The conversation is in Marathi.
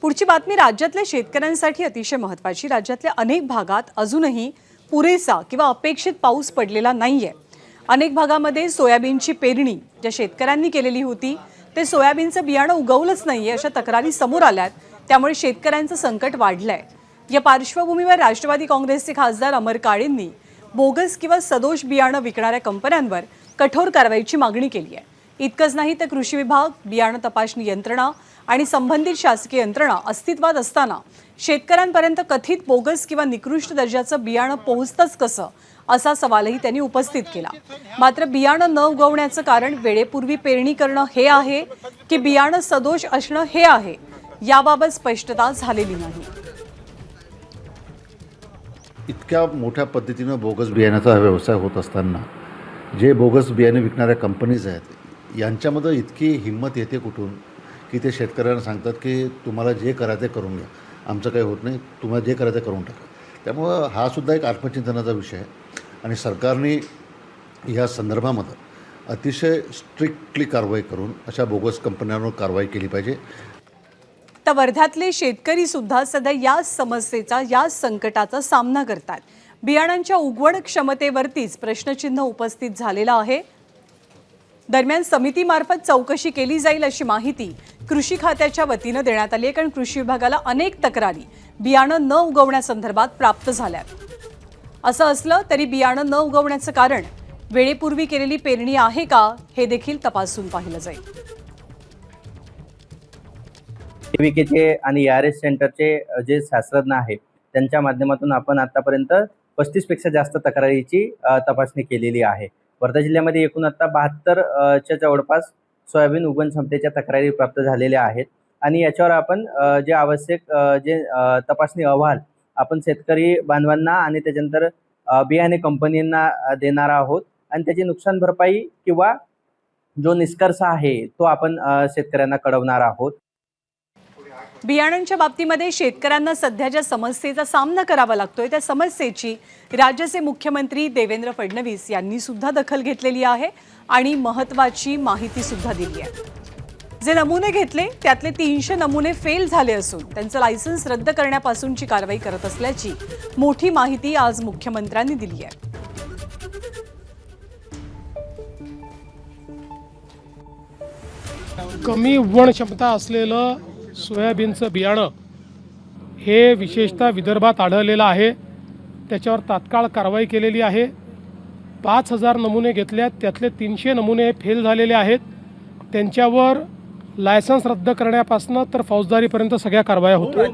पुढची बातमी राज्यातल्या शेतकऱ्यांसाठी अतिशय महत्त्वाची। राज्यातल्या अनेक भागात अजूनही पुरेसा किंवा अपेक्षित पाऊस पडलेला नाहीये। अनेक भागामध्ये सोयाबीनची पेरणी ज्या शेतकऱ्यांनी केलेली होती ते सोयाबीनचं बियाणं उगवलंच नाहीये अशा तक्रारी समोर आल्यात। त्यामुळे शेतकऱ्यांचं संकट वाढलंय। या पार्श्वभूमीवर राष्ट्रवादी काँग्रेसचे खासदार अमर काळेंनी बोगस किंवा सदोष बियाणं विकणाऱ्या कंपन्यांवर कठोर कारवाईची मागणी केली आहे। इतकंच नाही तर कृषी विभाग, बियाणं तपासणी यंत्रणा आणि संबंधित शासकीय यंत्रणा अस्तित्वात असताना शेतकऱ्यांपर्यंत कथित बोगस किंवा निकृष्ट दर्जाचं बियाणं पोहोचतंच कसं असा सवालही त्यांनी उपस्थित केला। मात्र बियाणं न उगवण्याचं कारण वेळेपूर्वी पेरणी करणं हे आहे की बियाणं सदोष असणं हे आहे, याबाबत स्पष्टता झालेली नाही। इतक्या मोठ्या पद्धतीनं बोगस बियाण्याचा व्यवसाय होत असताना जे बोगस बियाणे विकणाऱ्या कंपनीज आहेत यांच्यामध्ये इतकी हिंमत येते कुठून की ते शेतकऱ्यांना सांगतात की तुम्हाला जे करायचं करून घ्या, आमचं काही होत नाही, तुम्हाला जे करायचं करून टाका। त्यामुळं हा सुद्धा एक आत्मचिंतनाचा विषय आहे आणि सरकारने या संदर्भामध्ये अतिशय स्ट्रिक्टली कारवाई करून अशा बोगस कंपन्यांवर कारवाई केली पाहिजे। तर वर्ध्यातले शेतकरी सुद्धा सध्या या समस्येचा, या संकटाचा सामना करतात। बियाणांच्या उगवण क्षमतेवरतीच प्रश्नचिन्ह उपस्थित झालेला आहे। दरम्यान समितीमार्फत चौकशी केली जाईल अशी माहिती कृषी खात्याच्या वतीनं देण्यात आली आहे। कारण कृषी विभागाला अनेक तक्रारी बियाणं न उगवण्यासंदर्भात प्राप्त झाल्यात। असं असलं तरी बियाणं न उगवण्याचं कारण वेळेपूर्वी केलेली पेरणी आहे का हे देखील तपासून पाहिलं जाईल। केवीकेचे आणि ARS सेंटरचे जे शास्त्रज्ञ आहेत त्यांच्या माध्यमातून आपण आतापर्यंत 35 पेक्षा जास्त तक्रारीची तपासणी केलेली आहे। वर्धा जिल्ह्यामध्ये एकूण आता 72 च्या जवळपास सोयाबीन उगवण क्षमतेच्या तक्रारी प्राप्त झालेल्या आहेत आणि याच्यावर आपण जे आवश्यक जे तपासणी अहवाल आपण शेतकरी बांधवांना आणि त्याच्यानंतर बियाणे कंपनींना देणार आहोत आणि त्याची नुकसान भरपाई किंवा जो निष्कर्ष आहे तो आपण शेतकऱ्यांना कळवणार आहोत। बियाणांच्या बाबतीमध्ये शेतकऱ्यांना सध्या ज्या समस्येचा सामना करावा लागतोय त्या समस्येची राज्याचे मुख्यमंत्री देवेंद्र फडणवीस यांनी सुद्धा दखल घेतलेली आहे आणि महत्त्वाची माहिती सुद्धा दिली आहे। जे नमुने घेतले त्यातले 300 नमुने फेल झाले असून त्यांचं लायसन्स रद्द करण्यापासूनची कारवाई करत असल्याची मोठी माहिती आज मुख्यमंत्र्यांनी दिली आहे। कमी उगवण क्षमता असलेलं सोयाबीनचं बियाणं हे विशेषतः विदर्भात आढळलेलं आहे। त्याच्यावर तात्काळ कारवाई केलेली आहे। 5000 नमुने घेतल्यात, त्यातले 300 नमुने फेल झालेले आहेत। त्यांच्यावर लायसन्स रद्द करण्यापासून तर फौजदारीपर्यंत सगळ्या कारवाया होतात।